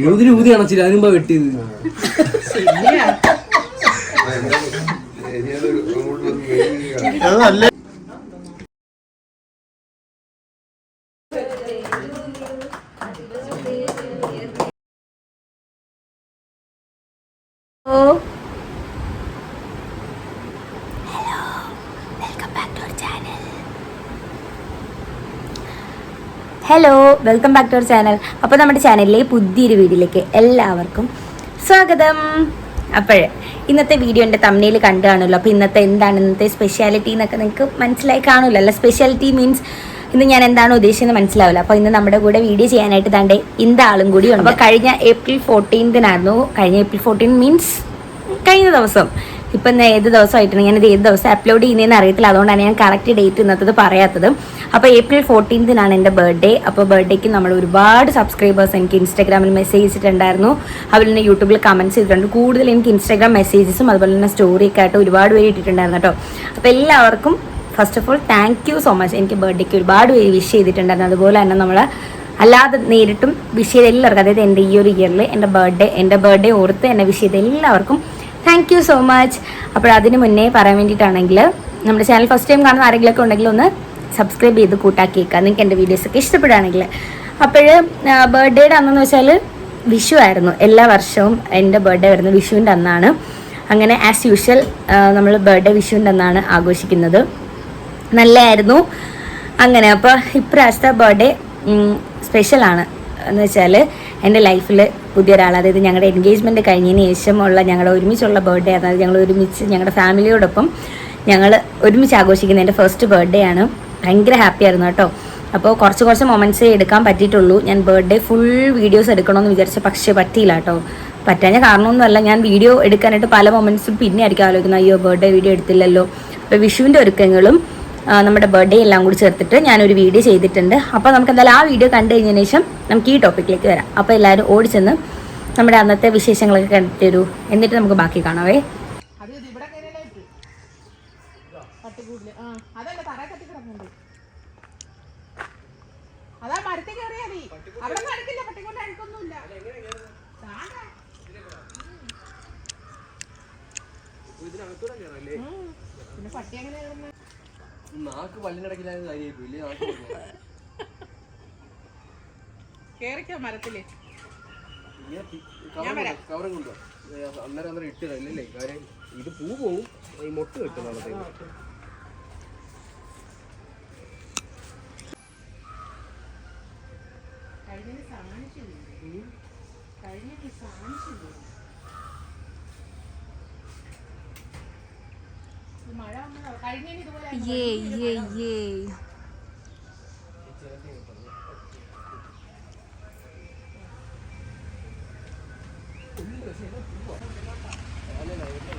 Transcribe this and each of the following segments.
ഊതി അണച്ചില്ല അതിനുമ്പോ വെട്ടിയത്. Hello, welcome back to our channel. അപ്പോൾ നമ്മുടെ ചാനലിലെ പുതിയൊരു വീഡിയോയിലേക്ക് എല്ലാവർക്കും സ്വാഗതം. അപ്പോഴേ ഇന്നത്തെ വീഡിയോ എൻ്റെ തമ്മിൽ കണ്ടു കാണുമല്ലോ. അപ്പോൾ ഇന്നത്തെ സ്പെഷ്യാലിറ്റി എന്നൊക്കെ നിങ്ങൾക്ക് മനസ്സിലായി കാണുമല്ലോ. അല്ല, സ്പെഷ്യാലിറ്റി മീൻസ് ഇന്ന് ഞാൻ എന്താണ് ഉദ്ദേശിക്കുന്നത് മനസ്സിലാവില്ല. അപ്പോൾ ഇന്ന് നമ്മുടെ കൂടെ വീഡിയോ ചെയ്യാനായിട്ട് താണ്ടെ ആളും കൂടി ഉണ്ട്. അപ്പോൾ കഴിഞ്ഞ April 14 കഴിഞ്ഞ April 14 മീൻസ് കഴിഞ്ഞ ദിവസം. ഇപ്പം ഏത് ദിവസമായിട്ടാണ് ഞാനിത് ഏത് ദിവസം അപ്ലോഡ് ചെയ്യുന്നതെന്ന് അറിയത്തില്ല. അതുകൊണ്ടാണ് ഞാൻ കറക്റ്റ് ഡേറ്റ് ഇന്നത്തത് പറയാത്തത്. അപ്പോൾ April 14 എൻ്റെ ബർത്ത്ഡേ. അപ്പോൾ ബർത്ത്ഡേക്ക് നമ്മൾ ഒരുപാട് സബ്സ്ക്രൈബേഴ്സ് എനിക്ക് ഇൻസ്റ്റാഗ്രാമിൽ മെസ്സേജ് ചെയ്തിട്ടുണ്ടായിരുന്നു. അതുപോലെ തന്നെ യൂട്യൂബിൽ കമൻറ്റ്സ് ചെയ്തിട്ടുണ്ട്. കൂടുതൽ എനിക്ക് ഇൻസ്റ്റാഗ്രാം മെസ്സേജസും അതുപോലെ തന്നെ സ്റ്റോറിയൊക്കെ ആയിട്ട് ഒരുപാട് പേര് ഇട്ടിട്ടുണ്ടായിരുന്നു കേട്ടോ. അപ്പോൾ എല്ലാവർക്കും first of all thank you so much. എനിക്ക് ബർത്ത്ഡേക്ക് ഒരുപാട് പേര് വിഷ് ചെയ്തിട്ടുണ്ടായിരുന്നു. അതുപോലെ തന്നെ നമ്മൾ അല്ലാതെ നേരിട്ടും വിഷ് ചെയ്ത എല്ലാവർക്കും, അതായത് എൻ്റെ ഈ ഒരു ഇയറിൽ എൻ്റെ ബർത്ത്ഡേ ഓർത്ത് എന്നെ വിഷ് ചെയ്ത എല്ലാവർക്കും താങ്ക് യു സോ മച്ച്. അപ്പോൾ അതിന് മുന്നേ പറയാൻ വേണ്ടിയിട്ടാണെങ്കിൽ നമ്മുടെ ചാനൽ ഫസ്റ്റ് ടൈം കാണുന്ന ആരെങ്കിലുമൊക്കെ ഉണ്ടെങ്കിൽ ഒന്ന് സബ്സ്ക്രൈബ് ചെയ്ത് കൂട്ടാക്കിയേക്കാം നിങ്ങൾക്ക് എൻ്റെ വീഡിയോസൊക്കെ ഇഷ്ടപ്പെടുകയാണെങ്കിൽ. അപ്പോൾ ബർത്ത്ഡേയുടെ അന്നെന്ന് വെച്ചാൽ വിഷു ആയിരുന്നു. എല്ലാ വർഷവും എൻ്റെ ബർത്ത്ഡേ വരുന്നത് വിഷുവിൻ്റെ അന്നാണ്. അങ്ങനെ ആസ് യൂഷ്വൽ നമ്മൾ ബർത്ത്ഡേ വിഷുവിൻ്റെ അന്നാണ് ആഘോഷിക്കുന്നത്. നല്ലതായിരുന്നു. അങ്ങനെ അപ്പോൾ ഇപ്രാവശ്യത്തെ ബർത്ത്ഡേ സ്പെഷ്യലാണ് എന്ന് വെച്ചാൽ എൻ്റെ ലൈഫിൽ പുതിയൊരാൾ, അതായത് ഞങ്ങളുടെ എൻഗേജ്മെൻറ്റ് കഴിഞ്ഞതിന് ശേഷമുള്ള ഞങ്ങളുടെ ഒരുമിച്ചുള്ള ബർത്ത്ഡേ, അതായത് ഞങ്ങൾ ഒരുമിച്ച് ഞങ്ങളുടെ ഫാമിലിയോടൊപ്പം ഞങ്ങൾ ഒരുമിച്ച് ആഘോഷിക്കുന്ന എൻ്റെ ഫസ്റ്റ് ബർത്ത്ഡേ ആണ്. ഭയങ്കര ഹാപ്പി ആയിരുന്നു കേട്ടോ. അപ്പോൾ കുറച്ച് മൊമെൻറ്റ്സേ എടുക്കാൻ പറ്റിയിട്ടുള്ളൂ. ഞാൻ ബർത്ത്ഡേ ഫുൾ വീഡിയോസ് എടുക്കണമെന്ന് വിചാരിച്ച പക്ഷേ പറ്റിയില്ല കേട്ടോ. പറ്റാഞ്ഞ കാരണമൊന്നുമല്ല, ഞാൻ വീഡിയോ എടുക്കാനായിട്ട് പല മൊമെൻറ്റ്സും പിന്നെ ആയിരിക്കും ആലോചിക്കുന്നത്, അയ്യോ ബർത്ത്ഡേ വീഡിയോ എടുത്തില്ലല്ലോ. അപ്പോൾ വിഷുവിൻ്റെ ഒരുക്കങ്ങളും നമ്മുടെ ബർത്ത്ഡേ എല്ലാം കൂടി ചേർത്തിട്ട് ഞാനൊരു വീഡിയോ ചെയ്തിട്ടുണ്ട്. അപ്പോൾ നമുക്ക് എന്തായാലും ആ വീഡിയോ കണ്ടു കഴിഞ്ഞതിന് ശേഷം നമുക്ക് ഈ ടോപ്പിക്കിലേക്ക് വരാം. അപ്പോൾ എല്ലാവരും ഓടിച്ചെന്ന് നമ്മുടെ അന്നത്തെ വിശേഷങ്ങളൊക്കെ കണ്ടിട്ടൊരു എന്നിട്ട് നമുക്ക് ബാക്കി കാണാവേ. നാക്ക് പല്ലിനടക്കില്ലാതെ കാര്യമായിപ്പോയില്ലേ? നാക്ക് കേറിക്കോ മരത്തില് കവറും കൊണ്ടോ അന്നേരം ഇട്ടില്ലേ കാര്യം. ഇത് പൂ പോവും, ഈ മൊട്ട് കിട്ടുന്നത്.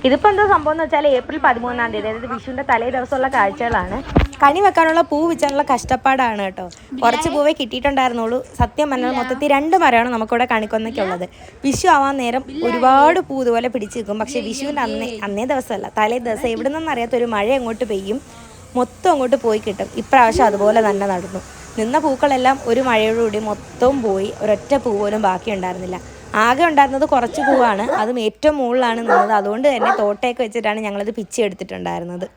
ഇതിപ്പോൾ എന്താ സംഭവം എന്ന് വെച്ചാൽ April 13, അതായത് വിഷുവിൻ്റെ തലേ ദിവസമുള്ള കാഴ്ചകളാണ്. കണി വെക്കാനുള്ള പൂ വെച്ചാനുള്ള കഷ്ടപ്പാടാണ് കേട്ടോ. കുറച്ച് പൂവേ കിട്ടിയിട്ടുണ്ടായിരുന്നുള്ളൂ. സത്യം പറഞ്ഞാൽ മൊത്തത്തിൽ 2 മരമാണ് നമുക്കിവിടെ കണിക്കൊന്നൊക്കെയുള്ളത്. വിഷു ആവാൻ നേരം ഒരുപാട് പൂ ഇതുപോലെ പിടിച്ച് നിൽക്കും. പക്ഷേ വിഷുവിൻ്റെ അന്നേ ദിവസമല്ല, തലേ ദിവസം എവിടെ നിന്നറിയാത്തൊരു മഴ അങ്ങോട്ട് പെയ്യും, മൊത്തം അങ്ങോട്ട് പോയി കിട്ടും. ഇപ്രാവശ്യം അതുപോലെ തന്നെ നടന്നു. നിന്ന പൂക്കളെല്ലാം ഒരു മഴയോടുകൂടി മൊത്തം പോയി. ഒരൊറ്റ പൂ പോലും ബാക്കി ഉണ്ടായിരുന്നില്ല. ആകെ ഉണ്ടായിരുന്നത് കുറച്ച് പൂവാണ്, അതും ഏറ്റവും മുകളിലാണ് നിന്നത്. അതുകൊണ്ട് തന്നെ തോട്ടയൊക്കെ വെച്ചിട്ടാണ് ഞങ്ങളത് പിച്ചി എടുത്തിട്ടുണ്ടായിരുന്നത്.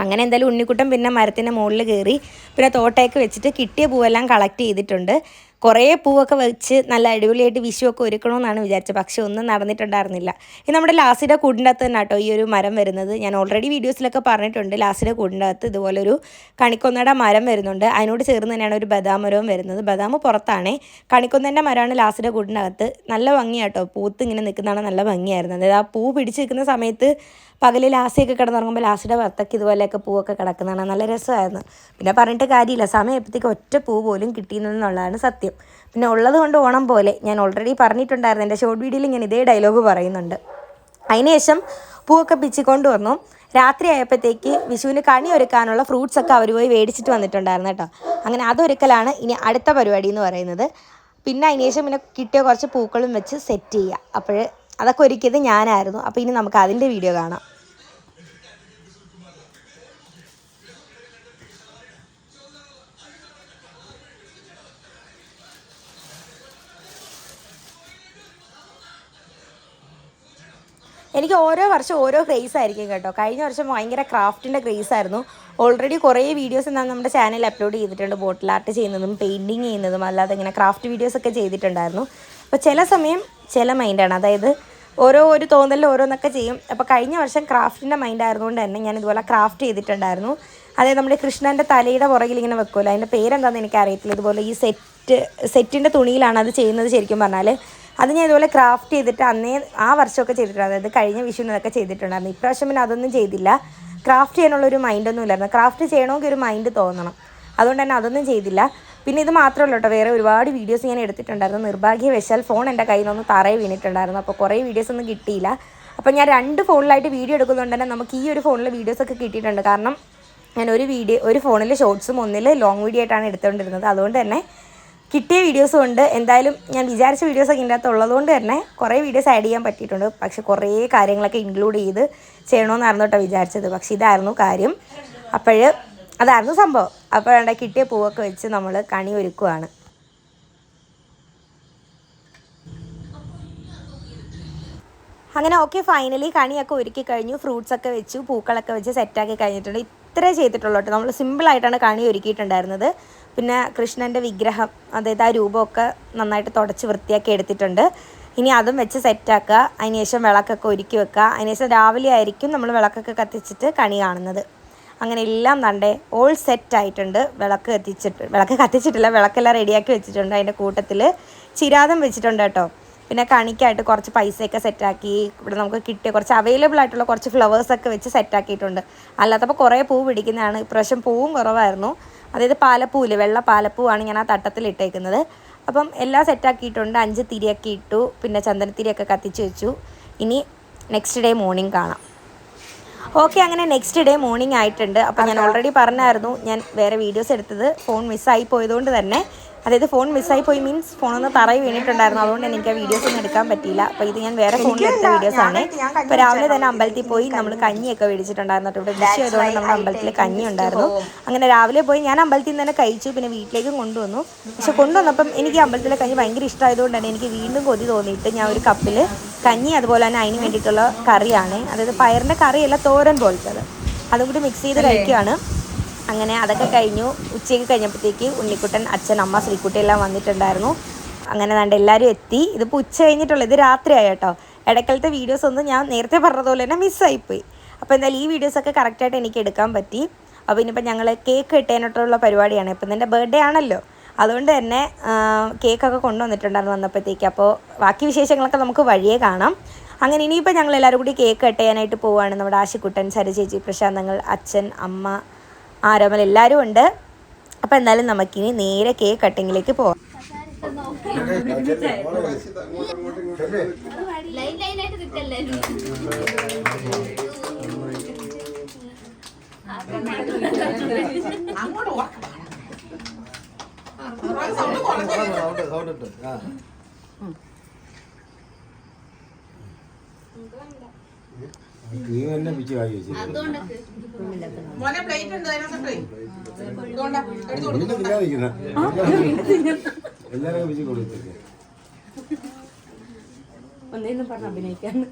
അങ്ങനെ എന്തായാലും ഉണ്ണിക്കുട്ടൻ പിന്നെ മരത്തിൻ്റെ മുകളിൽ കയറി പിന്നെ തോട്ടയൊക്കെ വെച്ചിട്ട് കിട്ടിയ പൂവെല്ലാം കളക്ട് ചെയ്തിട്ടുണ്ട്. കുറേ പൂവൊക്കെ വെച്ച് നല്ല അടിപൊളിയായിട്ട് വിഷുവൊക്കെ ഒരുക്കണമെന്നാണ് വിചാരിച്ചത്. പക്ഷേ ഒന്നും നടന്നിട്ടുണ്ടായിരുന്നില്ല. ഇത് നമ്മുടെ ലാസിയുടെ കൂടിൻ്റെ അകത്ത് തന്നെ കേട്ടോ ഈ ഒരു മരം വരുന്നത്. ഞാൻ ഓൾറെഡി വീഡിയോസിലൊക്കെ പറഞ്ഞിട്ടുണ്ട്. ലാസിയുടെ കൂടിൻ്റെ അകത്ത് ഇതുപോലൊരു കണിക്കൊന്നയുടെ മരം വരുന്നുണ്ട്. അതിനോട് ചേർന്ന് തന്നെയാണ് ഒരു ബദാം മരവും വരുന്നത്. ബദാം പുറത്താണേ, കണിക്കൊന്നൻ്റെ മരമാണ് ലാസിയുടെ കൂടിൻ്റെ അകത്ത്. നല്ല ഭംഗിയാട്ടോ, പൂത്ത് ഇങ്ങനെ നിൽക്കുന്നതാണ് നല്ല ഭംഗിയായിരുന്നു. അതായത് ആ പൂ പിടിച്ച് നിൽക്കുന്ന സമയത്ത് പകൽ ലാസിയൊക്കെ കിടന്നുറങ്ങുമ്പോൾ ലാസിയുടെ ഭർത്തക്ക് ഇതുപോലെയൊക്കെ പൂവൊക്കെ കിടക്കുന്നതാണ്. നല്ല രസമായിരുന്നു. പിന്നെ പറഞ്ഞിട്ട് കാര്യമില്ല, സമയപ്പോഴത്തേക്ക് ഒറ്റ പൂ പോലും കിട്ടിയെന്നുള്ളതാണ് സത്യം. പിന്നെ ഉള്ളത് കൊണ്ട് ഓണം പോലെ ഞാൻ ഓൾറെഡി പറഞ്ഞിട്ടുണ്ടായിരുന്നു. എൻ്റെ ഷോർട്ട് വീഡിയോയിൽ ഞാൻ ഇതേ ഡയലോഗ് പറയുന്നുണ്ട്. അതിനുശേഷം പൂവൊക്കെ പിച്ചിക്കൊണ്ട് വന്നു. രാത്രി ആയപ്പോഴത്തേക്ക് വിഷുവിന് കണി ഒരുക്കാനുള്ള ഫ്രൂട്ട്സൊക്കെ അവർ പോയി മേടിച്ചിട്ട് വന്നിട്ടുണ്ടായിരുന്നു കേട്ടോ. അങ്ങനെ അതൊരുക്കലാണ് ഇനി അടുത്ത പരിപാടി എന്ന് പറയുന്നത്. പിന്നെ അതിനുശേഷം പിന്നെ കിട്ടിയ കുറച്ച് പൂക്കളും വെച്ച് സെറ്റ് ചെയ്യുക. അപ്പോൾ അതൊക്കെ ഒരുക്കിയത് ഞാനായിരുന്നു. അപ്പോൾ ഇനി നമുക്ക് അതിൻ്റെ വീഡിയോ കാണാം. എനിക്ക് ഓരോ വർഷം ഓരോ ക്രേസ് ആയിരിക്കും കേട്ടോ. കഴിഞ്ഞ വർഷം ഭയങ്കര ക്രാഫ്റ്റിൻ്റെ ക്രേസ് ആയിരുന്നു. ഓൾറെഡി കുറേ വീഡിയോസ് നമ്മുടെ ചാനലിൽ അപ്ലോഡ് ചെയ്തിട്ടുണ്ട്, ബോട്ടിൽ ആർട്ട് ചെയ്യുന്നതും പെയിൻറ്റിങ് ചെയ്യുന്നതും അല്ലാതെ ഇങ്ങനെ ക്രാഫ്റ്റ് വീഡിയോസൊക്കെ ചെയ്തിട്ടുണ്ടായിരുന്നു. അപ്പോൾ ചില സമയം ചില മൈൻഡാണ്, അതായത് ഒരു തോന്നലിൽ ഓരോന്നൊക്കെ ചെയ്യും. അപ്പോൾ കഴിഞ്ഞ വർഷം ക്രാഫ്റ്റിൻ്റെ മൈൻഡ് ആയതുകൊണ്ട് തന്നെ ഞാൻ ഇതുപോലെ ക്രാഫ്റ്റ് ചെയ്തിട്ടുണ്ടായിരുന്നു. അതായത് നമ്മുടെ കൃഷ്ണൻ്റെ തലയുടെ പുറകിൽ ഇങ്ങനെ വെക്കുമല്ലോ, അതിൻ്റെ പേരെന്താണെന്ന് എനിക്കറിയത്തില്ല. ഇതുപോലെ ഈ സെറ്റിൻ്റെ തുണിയിലാണ് അത് ചെയ്യുന്നത് ശരിക്കും പറഞ്ഞാൽ. അത് ഞാൻ ഇതുപോലെ ക്രാഫ്റ്റ് ചെയ്തിട്ട് ആ വർഷമൊക്കെ ചെയ്തിട്ടുണ്ട്, അതായത് കഴിഞ്ഞ വിഷുവിനൊക്കെ ചെയ്തിട്ടുണ്ടായിരുന്നു. ഇപ്രാവശ്യം പിന്നെ അതൊന്നും ചെയ്തില്ല. ക്രാഫ്റ്റ് ചെയ്യാനുള്ളൊരു മൈൻഡൊന്നും ഇല്ലായിരുന്നു. ക്രാഫ്റ്റ് ചെയ്യണമെങ്കിൽ ഒരു മൈൻഡ് തോന്നണം, അതുകൊണ്ട് തന്നെ അതൊന്നും ചെയ്തില്ല. പിന്നെ ഇത് മാത്രമല്ല കേട്ടോ, വേറെ ഒരുപാട് വീഡിയോസ് ഞാൻ എടുത്തിട്ടുണ്ടായിരുന്നു. നിർഭാഗ്യവശാൽ ഫോൺ എൻ്റെ കയ്യിൽ നിന്ന് തറയിൽ വീണിട്ടുണ്ടായിരുന്നു, അപ്പോൾ കുറേ വീഡിയോസൊന്നും കിട്ടിയില്ല. അപ്പോൾ ഞാൻ 2 ഫോണിലായിട്ട് വീഡിയോ എടുക്കുന്നതുകൊണ്ട് തന്നെ നമുക്ക് ഈ ഒരു ഫോണിൽ വീഡിയോസൊക്കെ കിട്ടിയിട്ടുണ്ട്. കാരണം ഞാൻ ഒരു ഫോണിൽ ഷോർട്സും ഒന്നിൽ ലോങ് വീഡിയോ ആയിട്ടാണ് എടുത്തുകൊണ്ടിരുന്നത്. അതുകൊണ്ട് തന്നെ കിട്ടിയ വീഡിയോസും ഉണ്ട്. എന്തായാലും ഞാൻ വിചാരിച്ച വീഡിയോസൊക്കെ ഇതിൻ്റെ അകത്ത് ഉള്ളതുകൊണ്ട് തന്നെ കുറേ വീഡിയോസ് ആഡ് ചെയ്യാൻ പറ്റിയിട്ടുണ്ട്. പക്ഷേ കുറേ കാര്യങ്ങളൊക്കെ ഇൻക്ലൂഡ് ചെയ്ത് ചെയ്യണമെന്നായിരുന്നു കേട്ടോ വിചാരിച്ചത്. പക്ഷേ ഇതായിരുന്നു കാര്യം. അതായിരുന്നു സംഭവം. അപ്പോൾ വേണ്ട കിട്ടിയ പൂവൊക്കെ വെച്ച് നമ്മൾ കണി ഒരുക്കുവാണ്. അങ്ങനെ ഓക്കെ, ഫൈനലി കണിയൊക്കെ ഒരുക്കി കഴിഞ്ഞു. ഫ്രൂട്ട്സൊക്കെ വെച്ചു, പൂക്കളൊക്കെ വെച്ച് സെറ്റാക്കി കഴിഞ്ഞിട്ടുണ്ട്. ഇത്രേ ചെയ്തിട്ടുള്ളൂ കേട്ടോ. നമ്മൾ സിമ്പിളായിട്ടാണ് കണി ഒരുക്കിയിട്ടുണ്ടായിരുന്നത്. പിന്നെ കൃഷ്ണൻ്റെ വിഗ്രഹം, അതായത് ആ രൂപമൊക്കെ നന്നായിട്ട് തുടച്ച് വൃത്തിയാക്കി എടുത്തിട്ടുണ്ട്. ഇനി അതും വെച്ച് സെറ്റാക്കുക. അതിനുശേഷം വിളക്കൊക്കെ ഒരുക്കി വെക്കുക. അതിനുശേഷം രാവിലെ ആയിരിക്കും നമ്മൾ വിളക്കൊക്കെ കത്തിച്ചിട്ട് കണി കാണുന്നത്. അങ്ങനെ എല്ലാം നണ്ടേ ഓൾ സെറ്റായിട്ടുണ്ട്. വിളക്ക് കത്തിച്ചിട്ടില്ല, വിളക്കെല്ലാം റെഡിയാക്കി വെച്ചിട്ടുണ്ട്. അതിൻ്റെ കൂട്ടത്തിൽ ചിരാതം വെച്ചിട്ടുണ്ട് കേട്ടോ. പിന്നെ കണിക്കായിട്ട് കുറച്ച് പൈസയൊക്കെ സെറ്റാക്കി. ഇവിടെ നമുക്ക് കിട്ടിയ കുറച്ച് അവൈലബിൾ ആയിട്ടുള്ള കുറച്ച് ഫ്ലവേഴ്സൊക്കെ വെച്ച് സെറ്റാക്കിയിട്ടുണ്ട്. അല്ലാത്തപ്പോൾ കുറേ പൂ പിടിക്കുന്നതാണ്. ഇപ്രാവശ്യം പൂവും കുറവായിരുന്നു. അതായത് പാലപ്പൂവില്ലേ, വെള്ള പാലപ്പൂവാണ് ഞാൻ ആ തട്ടത്തിൽ ഇട്ടേക്കുന്നത്. അപ്പം എല്ലാം സെറ്റാക്കിയിട്ടുണ്ട്. 5 തിരിയൊക്കെ ഇട്ടു, പിന്നെ ചന്ദനത്തിരിയൊക്കെ കത്തിച്ച് വെച്ചു. ഇനി നെക്സ്റ്റ് ഡേ മോർണിംഗ് കാണാം. ഓക്കെ, അങ്ങനെ നെക്സ്റ്റ് ഡേ മോർണിംഗ് ആയിട്ടുണ്ട്. അപ്പോൾ ഞാൻ ഓൾറെഡി പറഞ്ഞായിരുന്നു, ഞാൻ വേറെ വീഡിയോസ് എടുത്തത് ഫോൺ മിസ്സായി പോയതുകൊണ്ട് തന്നെ, അതായത് ഫോൺ മിസ്സായി പോയി മീൻസ് ഫോണൊന്ന് തറയിൽ വീണിട്ടുണ്ടായിരുന്നു. അതുകൊണ്ട് എനിക്ക് ആ വീഡിയോസ് ഒന്നും എടുക്കാൻ പറ്റിയില്ല. അപ്പോൾ ഇത് ഞാൻ വേറെ ഫോണിലെടുത്ത വീഡിയോസാണ്. ഇപ്പോൾ രാവിലെ തന്നെ അമ്പലത്തിൽ പോയി നമ്മൾ കഞ്ഞിയൊക്കെ മേടിച്ചിട്ടുണ്ടായിരുന്നു. ഇവിടെ വിഷയം ആയതുകൊണ്ട് നമ്മുടെ അമ്പലത്തിൽ കഞ്ഞി ഉണ്ടായിരുന്നു. അങ്ങനെ രാവിലെ പോയി ഞാൻ അമ്പലത്തിൽ നിന്ന് തന്നെ കഴിച്ചു, പിന്നെ വീട്ടിലേക്കും കൊണ്ടുവന്നു. പക്ഷെ കൊണ്ടുവന്നപ്പം എനിക്ക് അമ്പലത്തിലെ കഞ്ഞി ഭയങ്കര ഇഷ്ടമായതുകൊണ്ട് തന്നെ എനിക്ക് വീണ്ടും കൊതി തോന്നിയിട്ട് ഞാൻ ഒരു കപ്പിൽ കഞ്ഞി, അതുപോലെ തന്നെ അതിന് വേണ്ടിയിട്ടുള്ള കറിയാണ്, അതായത് പയറിൻ്റെ കറിയല്ല, തോരൻ പോലത്തത്, അതും കൂടി മിക്സ് ചെയ്ത് കഴിക്കുകയാണ്. അങ്ങനെ അതൊക്കെ കഴിഞ്ഞു. ഉച്ചയ്ക്ക് കഴിഞ്ഞപ്പോഴത്തേക്ക് ഉണ്ണിക്കുട്ടൻ, അച്ഛൻ, അമ്മ, ശ്രീക്കുട്ടി എല്ലാം വന്നിട്ടുണ്ടായിരുന്നു. അങ്ങനെ കണ്ട് എല്ലാവരും എത്തി. ഇതിപ്പോൾ ഉച്ച കഴിഞ്ഞിട്ടുള്ള, ഇത് രാത്രിയായി കേട്ടോ. ഇടയ്ക്കലത്തെ വീഡിയോസ് ഒന്നും ഞാൻ നേരത്തെ പറഞ്ഞതുപോലെ തന്നെ മിസ്സായിപ്പോയി. അപ്പോൾ എന്തായാലും ഈ വീഡിയോസൊക്കെ കറക്റ്റായിട്ട് എനിക്ക് എടുക്കാൻ പറ്റി. അപ്പോൾ ഇനിയിപ്പോൾ ഞങ്ങൾ കേക്ക് കിട്ടാനായിട്ടുള്ള പരിപാടിയാണ്. ഇപ്പം എൻ്റെ ബർത്ത്ഡേ ആണല്ലോ, അതുകൊണ്ട് തന്നെ കേക്കൊക്കെ കൊണ്ടുവന്നിട്ടുണ്ടായിരുന്നു വന്നപ്പോഴത്തേക്ക്. അപ്പോൾ ബാക്കി വിശേഷങ്ങളൊക്കെ നമുക്ക് വഴിയേ കാണാം. അങ്ങനെ ഇനിയിപ്പോൾ ഞങ്ങൾ എല്ലാവരും കൂടി കേക്ക് കട്ട് ചെയ്യാനായിട്ട് പോവുകയാണ്. നമ്മുടെ ആശിക്കുട്ടൻ, സരചേച്ചി, പ്രശാന്തങ്ങൾ, അച്ഛൻ, അമ്മ, ആരോമൽ എല്ലാവരും ഉണ്ട്. അപ്പോൾ എന്തായാലും നമുക്കിനി നേരെ കേക്ക് കട്ടിങ്ങിലേക്ക് പോവാം. മോനെ പ്ലേറ്റ് ഉണ്ട്, അതിനകത്ത് എല്ലാരും വിജി കൊടുത്തേക്ക് ഒന്നേന്നും പറഞ്ഞ് അഭിനയിക്കാന്ന്.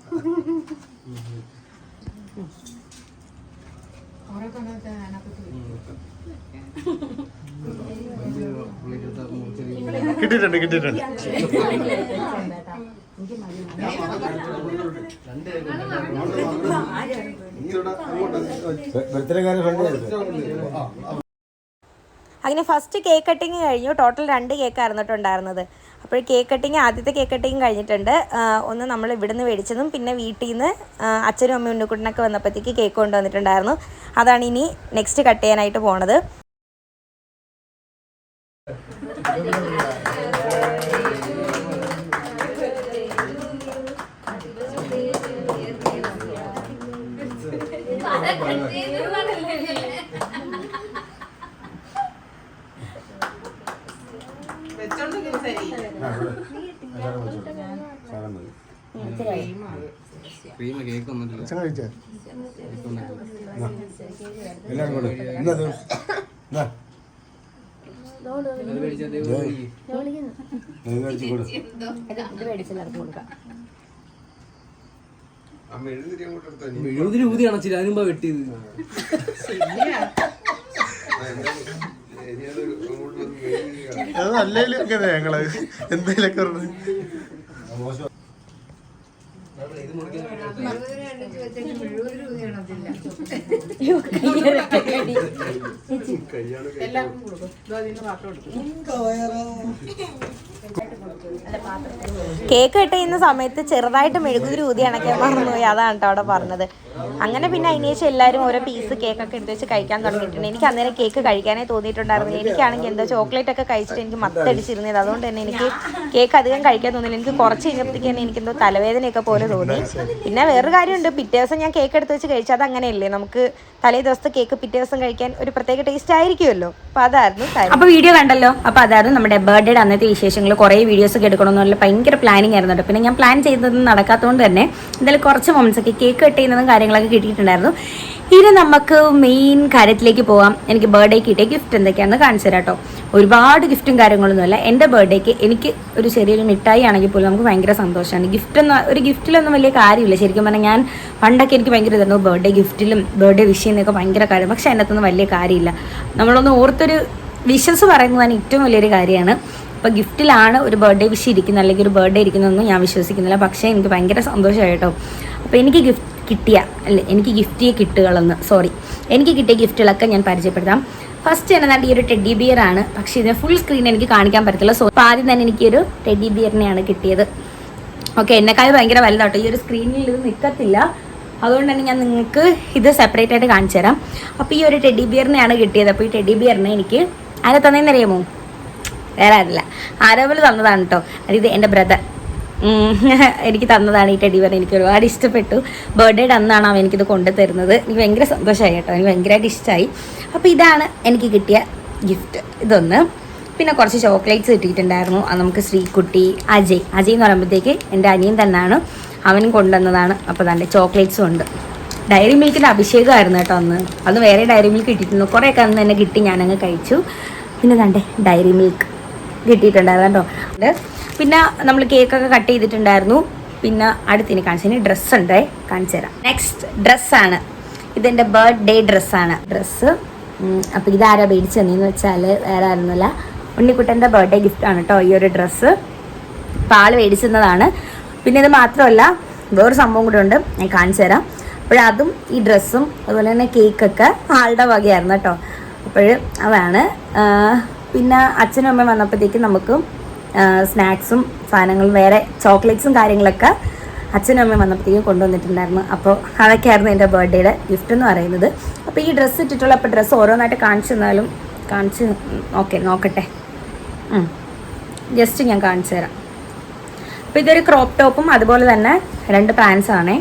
കിട്ടിയിട്ടുണ്ട്. അങ്ങനെ ഫസ്റ്റ് കേക്ക് കട്ടിങ് കഴിഞ്ഞു. ടോട്ടൽ 2 കേക്കായിരുന്നു കേട്ടോ ഉണ്ടായിരുന്നത്. അപ്പോൾ കേക്ക് കട്ടിങ്, ആദ്യത്തെ കേക്ക് കട്ടിങ് കഴിഞ്ഞിട്ടുണ്ട്. ഒന്ന് നമ്മൾ ഇവിടുന്ന് മേടിച്ചതും പിന്നെ വീട്ടിൽ നിന്ന് അച്ഛനും അമ്മയും ഉണ്ണിക്കുട്ടനൊക്കെ വന്നപ്പോഴത്തേക്ക് കേക്ക് കൊണ്ടുവന്നിട്ടുണ്ടായിരുന്നു. അതാണ് ഇനി നെക്സ്റ്റ് കട്ട് ചെയ്യാനായിട്ട് പോണത്. മെഴുകുതിരി ഊതി അണച്ചില്ല അതിന് മുമ്പ് വെട്ടിയത്. അത് നല്ലേലും ഞങ്ങള് എന്തേലൊക്കെ പറഞ്ഞു. എല്ലാവർക്കും കൊടുക്കും. ഇതിന് പാത്രം എടുക്കും. കേക്ക് കട്ട് ചെയ്യുന്ന സമയത്ത് ചെറുതായിട്ട് മെഴുകുതിരി ഊതി അണക്കാൻ മറന്നുപോയി. അതാണ് കേട്ടോ അവിടെ പറഞ്ഞത്. അങ്ങനെ പിന്നെ അതിന് ശേഷം എല്ലാവരും ഓരോ പീസ് കേക്കൊക്കെ എടുത്ത് വെച്ച് കഴിക്കാൻ തുടങ്ങിയിട്ടുണ്ട്. എനിക്ക് അന്നേരം കേക്ക് കഴിക്കാനേ തോന്നിയിട്ടുണ്ടായിരുന്നില്ല. എനിക്കാണെങ്കിൽ എന്തോ ചോക്ലേറ്റ് ഒക്കെ കഴിച്ചിട്ട് എനിക്ക് മത്തടിച്ചിരുന്നത്. അതുകൊണ്ട് തന്നെ എനിക്ക് കേക്ക് അധികം കഴിക്കാൻ തോന്നില്ല. എനിക്ക് കുറച്ച് കഴിഞ്ഞപ്പോഴത്തേക്ക് തന്നെ എനിക്കെന്തോ തലവേദനയൊക്കെ പോലെ തോന്നി. പിന്നെ വേറൊരു കാര്യമുണ്ട്, പിറ്റേ ദിവസം ഞാൻ കേക്ക് എടുത്ത് വെച്ച് കഴിച്ചാൽ അത് അങ്ങനെയല്ലേ, നമുക്ക് തലേ ദിവസത്തെ കേക്ക് പിറ്റേ ദിവസം കഴിക്കാൻ ഒരു പ്രത്യേക ടേസ്റ്റ് ആയിരിക്കുമല്ലോ. അപ്പോൾ അതായിരുന്നു കാര്യം. അപ്പോൾ വീഡിയോ കണ്ടല്ലോ. അപ്പോൾ അതായിരുന്നു നമ്മുടെ ബർത്ത്ഡേയുടെ അന്നത്തെ വിശേഷങ്ങൾ. കുറേ വീഡിയോസ് ഒക്കെ എടുക്കണമെന്നുള്ള ഭയങ്കര പ്ലാനിങ് ആയിരുന്നു. പിന്നെ ഞാൻ പ്ലാൻ ചെയ്തത് നടക്കാത്തതുകൊണ്ട് തന്നെ എന്തായാലും കുറച്ച് മൊമെന്റ്സ് ഒക്കെ കേക്ക് കട്ട് ചെയ്യുന്നതും കാര്യങ്ങളൊക്കെ കിട്ടിയിട്ടുണ്ടായിരുന്നു. ഇനി നമുക്ക് മെയിൻ കാര്യത്തിലേക്ക് പോവാം. എനിക്ക് ബർത്ത്ഡേക്ക് കിട്ടിയ ഗിഫ്റ്റ് എന്തൊക്കെയാണെന്ന് കാണിച്ചു തരാം കേട്ടോ. ഒരുപാട് ഗിഫ്റ്റും കാര്യങ്ങളൊന്നുമല്ല. എൻ്റെ ബർത്ത്ഡേക്ക് എനിക്ക് ഒരു ചെറിയൊരു മിഠായി ആണെങ്കിൽ പോലും നമുക്ക് ഭയങ്കര സന്തോഷമാണ്. ഗിഫ്റ്റിലൊന്നും വലിയ കാര്യമില്ല. ശരിക്കും പറഞ്ഞാൽ ഞാൻ പണ്ടൊക്കെ എനിക്ക് ഭയങ്കര ഇതായിരുന്നു ബർത്ത്ഡേ ഗിഫ്റ്റിലും ബർത്ത്ഡേ വിഷ് ചെയ്യുന്നതൊക്കെ ഭയങ്കര കാര്യം. പക്ഷേ അതിനകത്തൊന്നും വലിയ കാര്യമില്ല. നമ്മളൊന്ന് ഓർത്തൊരു വിഷസ് പറയുന്നതാണ് ഏറ്റവും വലിയൊരു കാര്യമാണ്. അപ്പോൾ ഗിഫ്റ്റിലാണ് ഒരു ബർത്ത്ഡേ വിഷ് ഇരിക്കുന്നത് അല്ലെങ്കിൽ ഒരു ബർത്ത്ഡേ ഇരിക്കുന്നതൊന്നും ഞാൻ വിശ്വസിക്കുന്നില്ല. പക്ഷേ എനിക്ക് ഭയങ്കര സന്തോഷമായി കേട്ടോ. അപ്പോൾ എനിക്ക് എനിക്ക് കിട്ടിയ ഗിഫ്റ്റുകളൊക്കെ ഞാൻ പരിചയപ്പെടുത്താം. ഫസ്റ്റ് എന്നതാണ്ട് ഈ ഒരു ടെഡി ബിയർ ആണ്. പക്ഷേ ഇതിന് ഫുൾ സ്ക്രീൻ എനിക്ക് കാണിക്കാൻ പറ്റത്തില്ല. സോ അപ്പോൾ ആദ്യം തന്നെ എനിക്കൊരു ടെഡി ബിയറിനെയാണ് കിട്ടിയത്. ഓക്കെ, എന്നെക്കാൾ ഭയങ്കര വലുതാട്ടോ. ഈ ഒരു സ്ക്രീനിൽ ഇത് നിൽക്കത്തില്ല. അതുകൊണ്ട് തന്നെ ഞാൻ നിങ്ങൾക്ക് ഇത് സെപ്പറേറ്റ് ആയിട്ട് കാണിച്ചു തരാം. അപ്പോൾ ഈ ഒരു ടെഡി ബിയറിനെയാണ് കിട്ടിയത്. അപ്പോൾ ഈ ടെഡി ബിയറിനെ എനിക്ക് ആരെ തന്നേന്ന് അറിയാമോ? വേറെ ആരില്ല, ആരോപൽ തന്നതാണ് കേട്ടോ. അതായത് എൻ്റെ ബ്രദർ എനിക്ക് തന്നതാണ് ഈ ടെഡി ബിയർ. എനിക്ക് ഒരുപാട് ഇഷ്ടപ്പെട്ടു. ബർത്ത്ഡേയുടെ അന്നാണ് അവൻ എനിക്കിത് കൊണ്ടു തരുന്നത്. എനിക്ക് ഭയങ്കര സന്തോഷമായി കേട്ടോ. എനിക്ക് ഭയങ്കരമായിട്ട് ഇഷ്ടമായി. അപ്പോൾ ഇതാണ് എനിക്ക് കിട്ടിയ ഗിഫ്റ്റ്. ഇതൊന്ന്. പിന്നെ കുറച്ച് ചോക്ലേറ്റ്സ് കിട്ടിയിട്ടുണ്ടായിരുന്നു. അത് നമുക്ക് ശ്രീകുട്ടി, അജയ് എന്ന് പറയുമ്പോഴത്തേക്ക് എൻ്റെ അനിയൻ തന്നെയാണ്, അവനും കൊണ്ടുവന്നതാണ്. അപ്പോൾ തന്നെ ചോക്ലേറ്റ്സും ഉണ്ട്. ഡയറി മിൽക്കിൻ്റെ അഭിഷേകമായിരുന്നു കേട്ടോ അന്ന്. അത് വേറെ ഡയറി മിൽക്ക് കിട്ടിയിട്ടുണ്ട്. കുറേയൊക്കെ അന്ന് തന്നെ കിട്ടി, ഞാനങ്ങ് കഴിച്ചു. പിന്നെ തൻ്റെ ഡയറി മിൽക്ക് കിട്ടിയിട്ടുണ്ടായിരുന്നു കേട്ടോ. പിന്നെ നമ്മൾ കേക്കൊക്കെ കട്ട് ചെയ്തിട്ടുണ്ടായിരുന്നു. പിന്നെ അടുത്തിന് കാണിച്ചു ഡ്രസ്സ് ഉണ്ട്, കാണിച്ചു തരാം. നെക്സ്റ്റ് ഡ്രസ്സാണ്. ഇതെൻ്റെ ബർത്ത്ഡേ ഡ്രസ്സാണ്. ഡ്രസ്സ് അപ്പോൾ ഇതാരാ മേടിച്ചു തന്നെയെന്ന് വെച്ചാൽ വേറെ ആയിരുന്നില്ല, ഉണ്ണിക്കുട്ടൻ്റെ ബർത്ത്ഡേ ഗിഫ്റ്റാണ് കേട്ടോ ഈ ഒരു ഡ്രസ്സ്. അപ്പോൾ ആൾ മേടിച്ചതാണ്. പിന്നെ ഇത് മാത്രമല്ല, വേറൊരു സംഭവം കൂടെ ഉണ്ട്, ഞാൻ കാണിച്ചു തരാം. അപ്പോഴതും ഈ ഡ്രസ്സും അതുപോലെ തന്നെ കേക്കൊക്കെ ആളുടെ വകയായിരുന്നു കേട്ടോ. അപ്പോൾ അതാണ്. പിന്നെ അച്ഛനും അമ്മയും വന്നപ്പോഴത്തേക്കും നമുക്ക് സ്നാക്സും സാധനങ്ങളും വേറെ ചോക്ലേറ്റ്സും കാര്യങ്ങളൊക്കെ അച്ഛനും അമ്മയും വന്നപ്പോഴത്തേക്കും കൊണ്ടുവന്നിട്ടുണ്ടായിരുന്നു. അപ്പോൾ അതൊക്കെയായിരുന്നു എൻ്റെ ബർത്ത്ഡേയുടെ ഗിഫ്റ്റ് എന്ന് പറയുന്നത്. അപ്പോൾ ഈ ഡ്രസ്സ് ഇട്ടിട്ടുള്ള അപ്പോൾ ഡ്രസ്സ് ഓരോന്നായിട്ട് നോക്കട്ടെ. ജസ്റ്റ് ഞാൻ കാണിച്ചു തരാം. അപ്പോൾ ഇതൊരു ക്രോപ്പ് ടോപ്പും അതുപോലെ തന്നെ 2 പാൻസാണേ.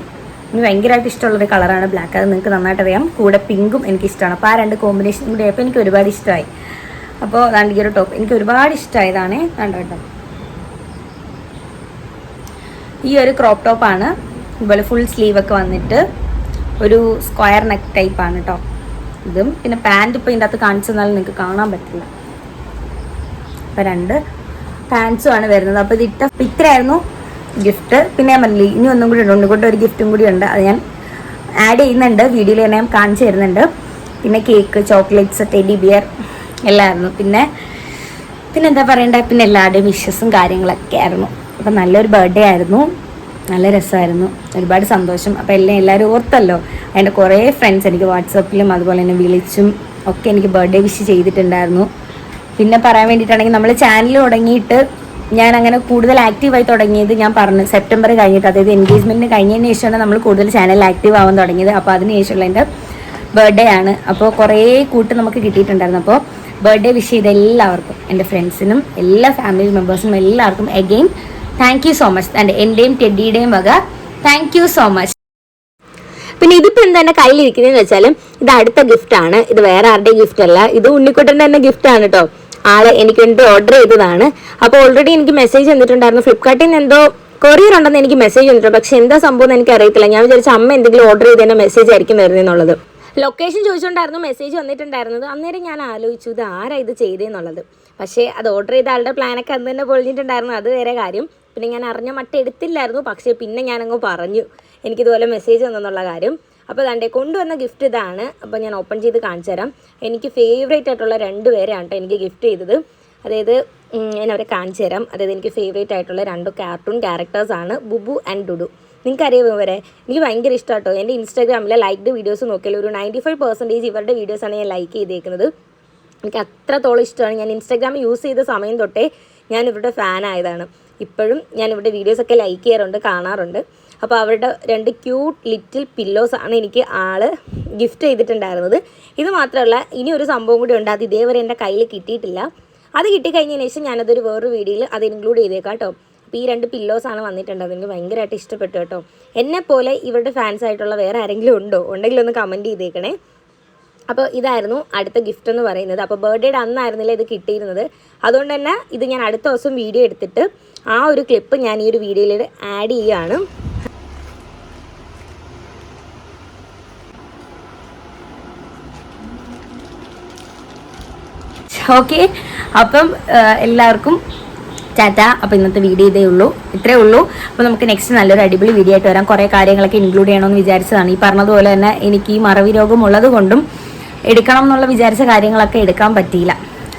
എനിക്ക് ഭയങ്കരമായിട്ട് ഇഷ്ടമുള്ളൊരു കളറാണ് ബ്ലാക്ക്. അത് നിങ്ങൾക്ക് നന്നായിട്ട് അറിയാം. കൂടെ പിങ്കും എനിക്കിഷ്ടമാണ്. അപ്പോൾ ആ 2 കോമ്പിനേഷൻ കൂടി ആയപ്പോൾ എനിക്ക് ഒരുപാട് ഇഷ്ടമായി. അപ്പോൾ അതാണ്ട് ഈ ഒരു ടോപ്പ് എനിക്ക് ഒരുപാട് ഇഷ്ടമായതാണ്. കേട്ടോ, ഈ ഒരു ക്രോപ്പ് ടോപ്പാണ്. ഇതുപോലെ ഫുൾ സ്ലീവൊക്കെ വന്നിട്ട് ഒരു സ്ക്വയർ നെക്ക് ടൈപ്പാണ് കേട്ടോ ഇതും. പിന്നെ പാൻറ്റ് ഇപ്പോൾ ഇതിൻ്റെ അകത്ത് കാണിച്ചു തന്നാലും നിങ്ങൾക്ക് കാണാൻ പറ്റില്ല. അപ്പോൾ 2 പാൻസുമാണ് വരുന്നത്. അപ്പോൾ ഇത് ഇത്രയായിരുന്നു ഗിഫ്റ്റ്. പിന്നെ ഞാൻ പറഞ്ഞില്ലേ, ഇനി ഒന്നും കൂടി ഉണ്ട്, ഒന്നുകൊണ്ട് ഒരു ഗിഫ്റ്റും കൂടി ഉണ്ട്. അത് ഞാൻ ആഡ് ചെയ്യുന്നുണ്ട്, വീഡിയോയിൽ തന്നെ ഞാൻ കാണിച്ചു തരുന്നുണ്ട്. പിന്നെ കേക്ക്, ചോക്ലേറ്റ്സ്, ടെഡി ബിയർ എല്ലാമായിരുന്നു. പിന്നെ എന്താ പറയണ്ടേ, പിന്നെ എല്ലാവരുടെയും വിഷസും കാര്യങ്ങളൊക്കെ ആയിരുന്നു. അപ്പം നല്ലൊരു ബർത്ത്ഡേ ആയിരുന്നു, നല്ല രസമായിരുന്നു, ഒരുപാട് സന്തോഷം. അപ്പോൾ എല്ലാവരും ഓർത്തല്ലോ. അതിൻ്റെ കുറേ ഫ്രണ്ട്സ് എനിക്ക് വാട്സപ്പിലും അതുപോലെ തന്നെ വിളിച്ചും ഒക്കെ എനിക്ക് ബർത്ത്ഡേ വിഷ് ചെയ്തിട്ടുണ്ടായിരുന്നു. പിന്നെ പറയാൻ വേണ്ടിയിട്ടാണെങ്കിൽ നമ്മൾ ചാനൽ തുടങ്ങിയിട്ട് ഞാൻ അങ്ങനെ കൂടുതൽ ആക്റ്റീവായി തുടങ്ങിയത് ഞാൻ പറഞ്ഞു സെപ്റ്റംബർ കഴിഞ്ഞിട്ട്, അതായത് എൻഗേജ്മെൻറ്റിന് കഴിഞ്ഞതിന് ശേഷമാണ് നമ്മൾ കൂടുതൽ ചാനൽ ആക്റ്റീവ് ആവാൻ തുടങ്ങിയത്. അപ്പോൾ അതിന് ശേഷമുള്ള എൻ്റെ ബർത്ത്ഡേ ആണ്. അപ്പോൾ കുറേ കൂട്ട് നമുക്ക് കിട്ടിയിട്ടുണ്ടായിരുന്നു. അപ്പോൾ ബർത്ത്ഡേ വിഷ് ചെയ്ത എല്ലാവർക്കും, എൻ്റെ ഫ്രണ്ട്സിനും എല്ലാ ഫാമിലി മെമ്പേഴ്സിനും എല്ലാവർക്കും again thank you so much. എൻ്റെയും ടെഡിയുടെയും വക താങ്ക് യു സോ മച്ച്. പിന്നെ ഇതിപ്പോൾ എന്താ എൻ്റെ കയ്യിലിരിക്കുന്നതെന്ന് വെച്ചാൽ ഇത് അടുത്ത ഗിഫ്റ്റാണ്. ഇത് വേറെ ആരുടെയും ഗിഫ്റ്റ് അല്ല, ഇത് ഉണ്ണിക്കുട്ടൻ്റെ തന്നെ ഗിഫ്റ്റാണ് കേട്ടോ. ആള് എനിക്ക് വേണ്ടി ഓർഡർ ചെയ്തതാണ്. അപ്പോൾ ഓൾറെഡി എനിക്ക് മെസ്സേജ് വന്നിട്ടുണ്ടായിരുന്നു, ഫ്ലിപ്കാർട്ടിൽ നിന്ന് എന്തോ കൊറിയർ ഉണ്ടെന്ന് എനിക്ക് മെസ്സേജ് വന്നിട്ടുണ്ട്. പക്ഷെ എന്താ സംഭവം എന്ന് എനിക്ക് അറിയത്തില്ല. ഞാൻ വിചാരിച്ച അമ്മ എന്തെങ്കിലും ഓർഡർ ചെയ്തതിൻ്റെ മെസ്സേജ് ആയിരിക്കും വരുന്നതെന്നുള്ളത്. ലൊക്കേഷൻ ചോദിച്ചുകൊണ്ടായിരുന്നു മെസ്സേജ് വന്നിട്ടുണ്ടായിരുന്നത്. അന്നേരം ഞാൻ ആലോചിച്ചു ഇത് ആരാ ഇത് ചെയ്തതെന്നുള്ളത്. പക്ഷേ അത് ഓർഡർ ചെയ്ത ആളുടെ പ്ലാനൊക്കെ അന്ന് തന്നെ പൊളിഞ്ഞിട്ടുണ്ടായിരുന്നു, അത് വേറെ കാര്യം. പിന്നെ ഞാൻ അറിഞ്ഞ മട്ട എടുത്തില്ലായിരുന്നു. പക്ഷേ പിന്നെ ഞാനങ്ങ് പറഞ്ഞു എനിക്കിതുപോലെ മെസ്സേജ് വന്നെന്നുള്ള കാര്യം. അപ്പോൾ അതാണ്ട് കൊണ്ടുവന്ന ഗിഫ്റ്റ് ഇതാണ്. അപ്പോൾ ഞാൻ ഓപ്പൺ ചെയ്ത് കാണിച്ചു തരാം. എനിക്ക് ഫേവറേറ്റ് ആയിട്ടുള്ള 2 പേരെയാണ് കേട്ടോ എനിക്ക് ഗിഫ്റ്റ് ചെയ്തത്. അതായത് ഞാൻ അവരെ കാണിച്ചു തരാം. അതായത് എനിക്ക് ഫേവറേറ്റ് ആയിട്ടുള്ള 2 കാർട്ടൂൺ ക്യാരക്ടേഴ്സാണ് ബുബു ആൻഡ് ഡുഡു. നിങ്ങൾക്കറിയാം ഇവരെ, എനിക്ക് ഭയങ്കര ഇഷ്ടമാട്ടോ. എൻ്റെ ഇൻസ്റ്റാഗ്രാമിലെ ലൈക്ഡ് വീഡിയോസ് നോക്കിയാൽ ഒരു 95% ഇവരുടെ വീഡിയോസാണ് ഞാൻ ലൈക്ക് ചെയ്തേക്കുന്നത്. എനിക്ക് അത്രത്തോളം ഇഷ്ടമാണ്. ഞാൻ ഇൻസ്റ്റാഗ്രാം യൂസ് ചെയ്ത സമയം തൊട്ടേ ഞാൻ ഇവരുടെ ഫാനായതാണ്. ഇപ്പോഴും ഞാൻ ഇവരുടെ വീഡിയോസൊക്കെ ലൈക്ക് ചെയ്യാറുണ്ട്, കാണാറുണ്ട്. അപ്പോൾ അവരുടെ 2 ക്യൂട്ട് ലിറ്റിൽ പില്ലോസാണ് എനിക്ക് ഗിഫ്റ്റ് ചെയ്തിട്ടുണ്ടായിരുന്നത്. ഇത് മാത്രമല്ല, ഇനി ഒരു സംഭവം കൂടി ഉണ്ട്. അത് ഇതേവരെ എൻ്റെ കയ്യിൽ കിട്ടിയിട്ടില്ല. അത് കിട്ടിക്കഴിഞ്ഞതിന് ശേഷം ഞാനതൊരു വേറൊരു വീഡിയോയിൽ അത് ഇൻക്ലൂഡ് ചെയ്തേക്കാം കേട്ടോ. അപ്പോൾ ഈ 2 പില്ലോസാണ് വന്നിട്ടുണ്ട്. അതെനിക്ക് ഭയങ്കരമായിട്ട് ഇഷ്ടപ്പെട്ടു കേട്ടോ. എന്നെപ്പോലെ ഇവരുടെ ഫാൻസ് ആയിട്ടുള്ള വേറെ ആരെങ്കിലും ഉണ്ടെങ്കിൽ ഒന്ന് കമൻറ്റ് ചെയ്തേക്കണേ. അപ്പോൾ ഇതായിരുന്നു അടുത്ത ഗിഫ്റ്റ് എന്ന് പറയുന്നത്. അപ്പോൾ ബർത്ത്ഡേയുടെ അന്നായിരുന്നില്ല ഇത് കിട്ടിയിരുന്നത്. അതുകൊണ്ട് തന്നെ ഇത് ഞാൻ അടുത്ത ദിവസം വീഡിയോ എടുത്തിട്ട് ആ ഒരു ക്ലിപ്പ് ഞാൻ ഈ ഒരു വീഡിയോയിൽ ആഡ് ചെയ്യുകയാണ്. ഓക്കെ, അപ്പം എല്ലാവർക്കും ടാറ്റ. അപ്പോൾ ഇന്നത്തെ വീഡിയോ ഇത്രയേ ഉള്ളൂ. അപ്പോൾ നമുക്ക് നെക്സ്റ്റ് നല്ലൊരു അടിപൊളി വീഡിയോ ആയിട്ട് വരാം. കുറേ കാര്യങ്ങളൊക്കെ ഇൻക്ലൂഡ് ചെയ്യണമെന്ന് വിചാരിച്ചതാണ്. ഈ പറഞ്ഞതുപോലെ തന്നെ എനിക്ക് ഈ മറവി രോഗം ഉള്ളത് കൊണ്ടും എടുക്കണം എന്നുള്ള വിചാരിച്ച കാര്യങ്ങളൊക്കെ എടുക്കാൻ പറ്റിയില്ല.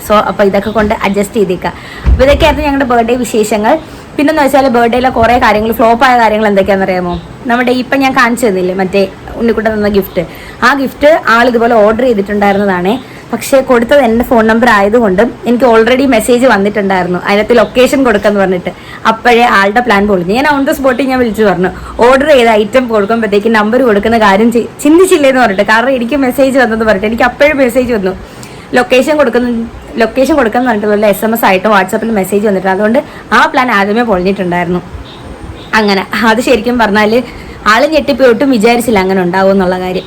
സോ അപ്പോൾ ഇതൊക്കെ കൊണ്ട് അഡ്ജസ്റ്റ് ചെയ്തേക്കുക. അപ്പോൾ ഇതൊക്കെയായിരുന്നു ഞങ്ങളുടെ ബർത്ത്ഡേ വിശേഷങ്ങൾ. പിന്നെന്ന് വെച്ചാൽ ബർത്ത്ഡേയിലെ കുറേ കാര്യങ്ങൾ, ഫ്ലോപ്പായ കാര്യങ്ങൾ എന്തൊക്കെയാണെന്നറിയാമോ? നമ്മുടെ ഇപ്പം ഞാൻ കാണിച്ചു തന്നില്ലേ മറ്റേ ഉണ്ണിക്കുട്ടൻ തന്ന ഗിഫ്റ്റ്. ആ ഗിഫ്റ്റ് ആളിതുപോലെ ഓർഡർ ചെയ്തിട്ടുണ്ടായിരുന്നതാണേ. പക്ഷേ കൊടുത്തത് എൻ്റെ ഫോൺ നമ്പർ ആയതുകൊണ്ട് എനിക്ക് ഓൾറെഡി മെസ്സേജ് വന്നിട്ടുണ്ടായിരുന്നു അതിനകത്ത് ലൊക്കേഷൻ കൊടുക്കാന്ന് പറഞ്ഞിട്ട്. അപ്പോഴേ ആളുടെ പ്ലാൻ പൊളിഞ്ഞു. ഞാൻ ഓൺ ദ സ്പോട്ടിൽ ഞാൻ വിളിച്ചു പറഞ്ഞു, ഓർഡർ ചെയ്ത ഐറ്റം കൊടുക്കുമ്പോഴത്തേക്ക് നമ്പർ കൊടുക്കുന്ന കാര്യം ചിന്തിച്ചില്ലേന്ന് പറഞ്ഞിട്ട്. കാരണം എനിക്ക് മെസ്സേജ് വന്നെന്ന് പറഞ്ഞിട്ട് എനിക്ക് അപ്പോഴും മെസ്സേജ് വന്നു. ലൊക്കേഷൻ കൊടുക്കാന്ന് പറഞ്ഞിട്ട് വല്ല SMS ആയിട്ട് വാട്സാപ്പിൽ മെസ്സേജ് വന്നിട്ട്. അതുകൊണ്ട് ആ പ്ലാൻ ആദ്യമേ പൊളിഞ്ഞിട്ടുണ്ടായിരുന്നു. അങ്ങനെ അത് ശരിക്കും പറഞ്ഞാൽ ആൾ ഞെട്ടിപ്പോയി. ഒട്ടും വിചാരിച്ചില്ല അങ്ങനെ ഉണ്ടാവും എന്നുള്ള കാര്യം.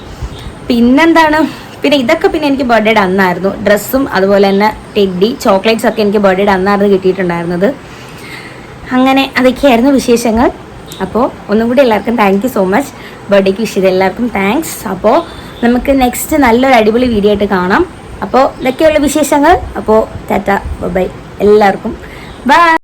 പിന്നെന്താണ്, പിന്നെ ഇതൊക്കെ പിന്നെ എനിക്ക് ബർത്ത്ഡേയുടെ അന്നായിരുന്നു. ഡ്രസ്സും അതുപോലെ തന്നെ ടെഡി ചോക്ലേറ്റ്സ് ഒക്കെ എനിക്ക് ബർത്ത്ഡേയുടെ അന്നായിരുന്നു കിട്ടിയിട്ടുണ്ടായിരുന്നത്. അങ്ങനെ അതൊക്കെയായിരുന്നു വിശേഷങ്ങൾ. അപ്പോൾ ഒന്നും കൂടി എല്ലാവർക്കും താങ്ക് യു സോ മച്ച്. ബർത്ത്ഡേക്ക് വിഷ് ചെയ്ത എല്ലാവർക്കും താങ്ക്സ്. അപ്പോൾ നമുക്ക് നെക്സ്റ്റ് നല്ലൊരു അടിപൊളി വീഡിയോ ആയിട്ട് കാണാം. അപ്പോൾ ഇതൊക്കെയുള്ള വിശേഷങ്ങൾ. അപ്പോൾ ടാറ്റ ബൈ എല്ലാവർക്കും ബൈ.